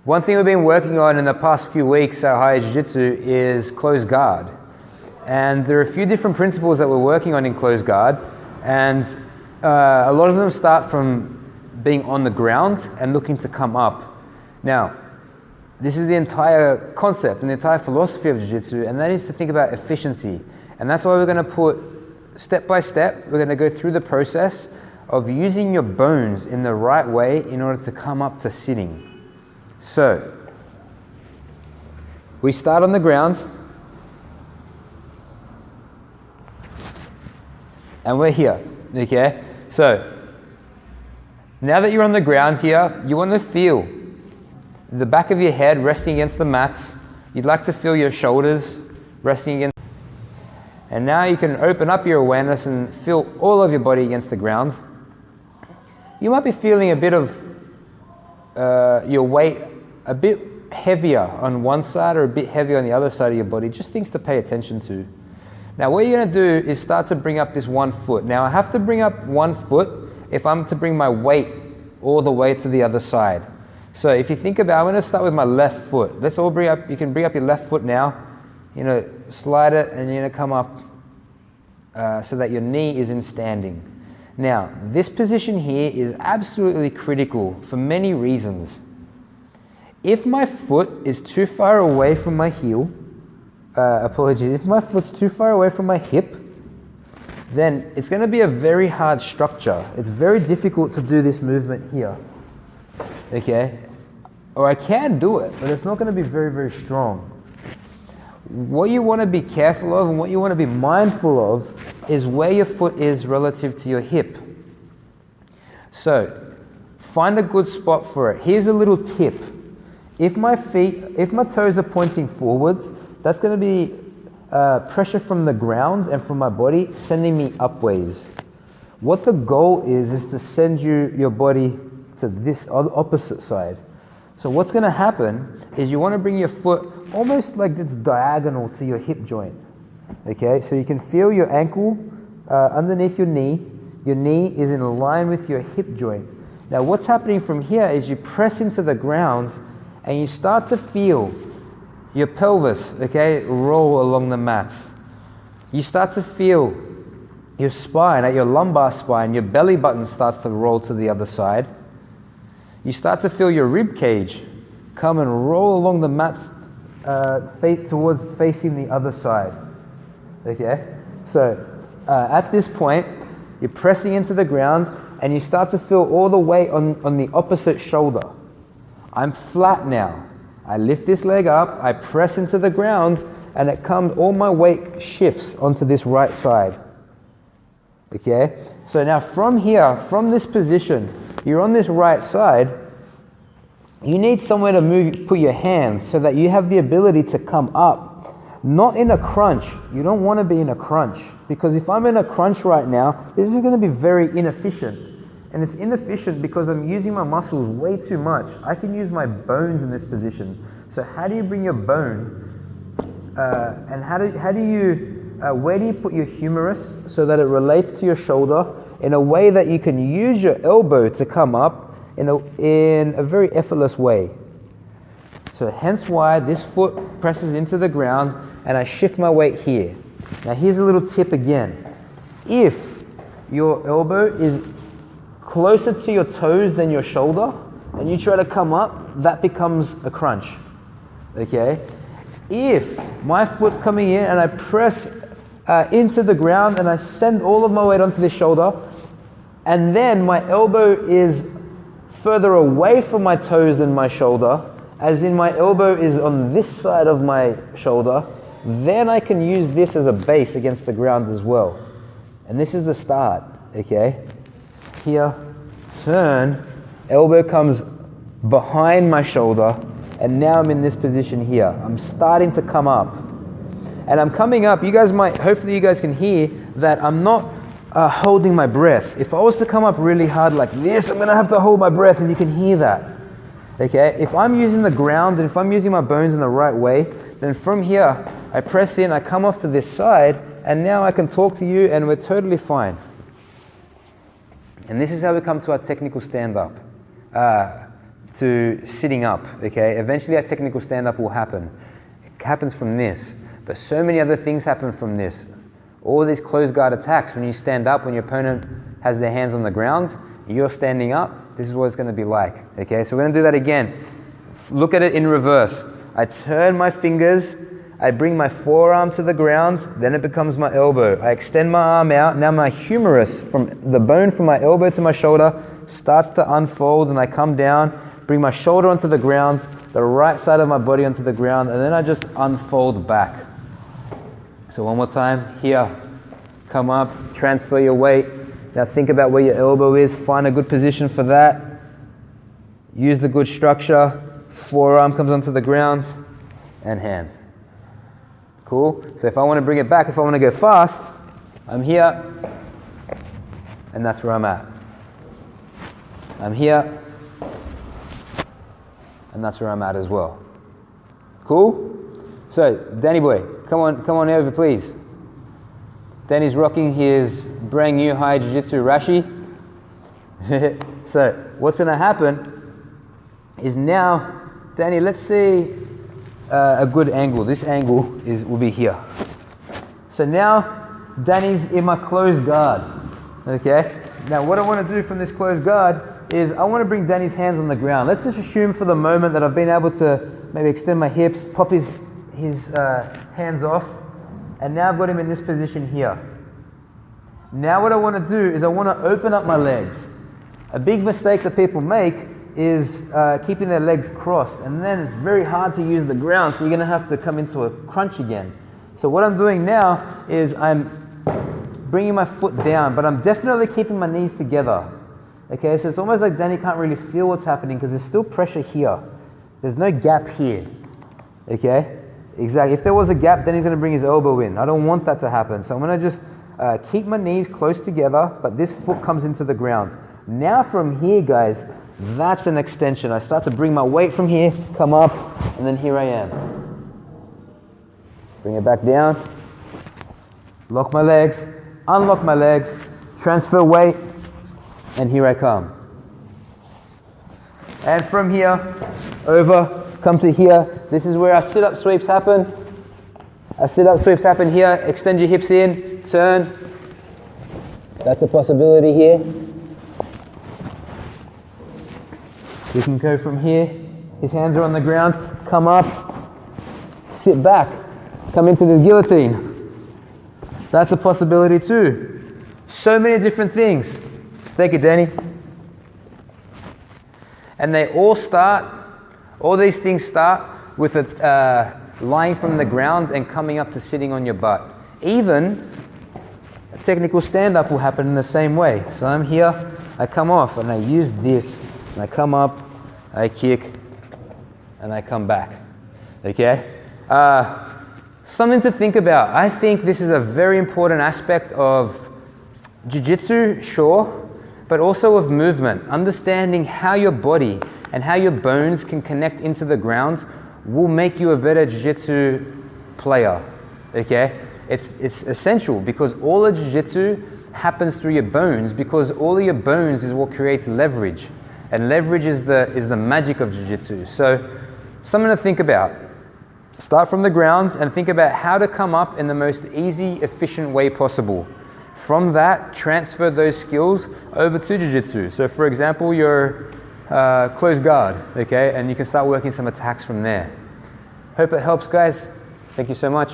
One thing we've been working on in the past few weeks at Higher Jiu-Jitsu is closed guard. And there are a few different principles that we're working on in closed guard. And a lot of them start from being on the ground and looking to come up. Now, this is the entire concept and the entire philosophy of Jiu-Jitsu, and that is to think about efficiency. And that's why we're going to put step by step, we're going to go through the process of using your bones in the right way in order to come up to sitting. So, we start on the ground, and we're here, okay? So, now that you're on the ground here, you want to feel the back of your head resting against the mats. You'd like to feel your shoulders resting against. And now you can open up your awareness and feel all of your body against the ground. You might be feeling a bit of your weight a bit heavier on one side or a bit heavier on the other side of your body. Just things to pay attention to. Now what you're going to do is start to bring up this 1 foot. Now I have to bring up 1 foot if I'm to bring my weight all the way to the other side. So if you think about, I'm going to start with my left foot. Let's all bring up, you can bring up your left foot now. You know, slide it and you're going to come up so that your knee is in standing. Now, this position here is absolutely critical for many reasons. If my foot is too far away from my heel, if my foot's too far away from my hip, then it's going to be a very hard structure. It's very difficult to do this movement here. Okay? Or I can do it, but it's not going to be very, very strong. What you want to be careful of and what you want to be mindful of is where your foot is relative to your hip. So, find a good spot for it. Here's a little tip. If my toes are pointing forwards, that's going to be pressure from the ground and from my body sending me upwards. What the goal is to send your body to this opposite side. So what's going to happen is you want to bring your foot almost like it's diagonal to your hip joint. Okay, so you can feel your ankle underneath your knee. Your knee is in line with your hip joint. Now what's happening from here is you press into the ground and you start to feel your pelvis, okay, roll along the mat. You start to feel your spine, at your lumbar spine, your belly button starts to roll to the other side. You start to feel your rib cage come and roll along the mats towards facing the other side. Okay? So, at this point, you're pressing into the ground and you start to feel all the weight on the opposite shoulder. I'm flat now. I lift this leg up, I press into the ground, and it comes, all my weight shifts onto this right side. Okay? So now from here, from this position, you're on this right side, you need somewhere to put your hands so that you have the ability to come up. Not in a crunch. You don't want to be in a crunch. Because if I'm in a crunch right now, this is going to be very inefficient. And it's inefficient because I'm using my muscles way too much. I can use my bones in this position. So how do you bring your bone? And where do you put your humerus so that it relates to your shoulder in a way that you can use your elbow to come up in a very effortless way. So hence why this foot presses into the ground and I shift my weight here. Now here's a little tip again. If your elbow is closer to your toes than your shoulder and you try to come up, that becomes a crunch. Okay? If my foot's coming in and I press into the ground and I send all of my weight onto this shoulder, and then my elbow is further away from my toes than my shoulder, as in my elbow is on this side of my shoulder, then I can use this as a base against the ground as well. And this is the start, okay? Here, turn, elbow comes behind my shoulder, and now I'm in this position here. I'm starting to come up. And I'm coming up, hopefully you guys can hear that I'm not holding my breath. If I was to come up really hard like this, I'm going to have to hold my breath, and you can hear that. Okay? If I'm using the ground, and if I'm using my bones in the right way, then from here, I press in, I come off to this side, and now I can talk to you, and we're totally fine. And this is how we come to our technical stand-up. to sitting up, okay? Eventually that technical stand-up will happen. It happens from this, but so many other things happen from this. All these closed guard attacks, when you stand up, when your opponent has their hands on the ground, you're standing up, this is what it's going to be like, okay? So we're going to do that again. Look at it in reverse. I turn my fingers, I bring my forearm to the ground, then it becomes my elbow. I extend my arm out, now my humerus, from the bone from my elbow to my shoulder, starts to unfold, and I come down, bring my shoulder onto the ground, the right side of my body onto the ground, and then I just unfold back. So one more time, here, come up, transfer your weight. Now think about where your elbow is, find a good position for that. Use the good structure, forearm comes onto the ground, and hand. Cool? So if I want to bring it back, if I want to go fast, I'm here, and that's where I'm at. I'm here, and that's where I'm at as well. Cool? So, Danny boy, come on over please. Danny's rocking his brand new high jiu-jitsu Rashi. So, what's going to happen is now, Danny, let's see a good angle. This angle will be here. So now, Danny's in my closed guard. Okay? Now what I want to do from this closed guard is I want to bring Danny's hands on the ground. Let's just assume for the moment that I've been able to maybe extend my hips, pop his hands off, and now I've got him in this position here. Now what I want to do is I want to open up my legs. A big mistake that people make is keeping their legs crossed, and then it's very hard to use the ground, so you're going to have to come into a crunch again. So what I'm doing now is I'm bringing my foot down, but I'm definitely keeping my knees together. Okay, so it's almost like Danny can't really feel what's happening because there's still pressure here. There's no gap here. Okay, exactly. If there was a gap, then he's going to bring his elbow in. I don't want that to happen. So I'm going to just keep my knees close together, but this foot comes into the ground. Now from here, guys, that's an extension. I start to bring my weight from here, come up, and then here I am. Bring it back down. Lock my legs, unlock my legs, transfer weight, and here I come. And from here, over, come to here. This is where our sit-up sweeps happen. Our sit-up sweeps happen here. Extend your hips in, turn. That's a possibility here. We can go from here. His hands are on the ground. Come up, sit back, come into this guillotine. That's a possibility too. So many different things. Thank you, Danny. And they all these things start with lying from the ground and coming up to sitting on your butt. Even a technical stand-up will happen in the same way. So I'm here, I come off, and I use this, and I come up, I kick, and I come back. Okay? Something to think about. I think this is a very important aspect of jiu-jitsu, sure, but also of movement. Understanding how your body and how your bones can connect into the ground will make you a better jiu-jitsu player. Okay? It's essential because all of jiu-jitsu happens through your bones, because all of your bones is what creates leverage. And leverage is the magic of jiu-jitsu. So something to think about. Start from the ground and think about how to come up in the most easy, efficient way possible. From that, transfer those skills over to jiu-jitsu. So for example, your closed guard, okay, and you can start working some attacks from there. Hope it helps, guys. Thank you so much.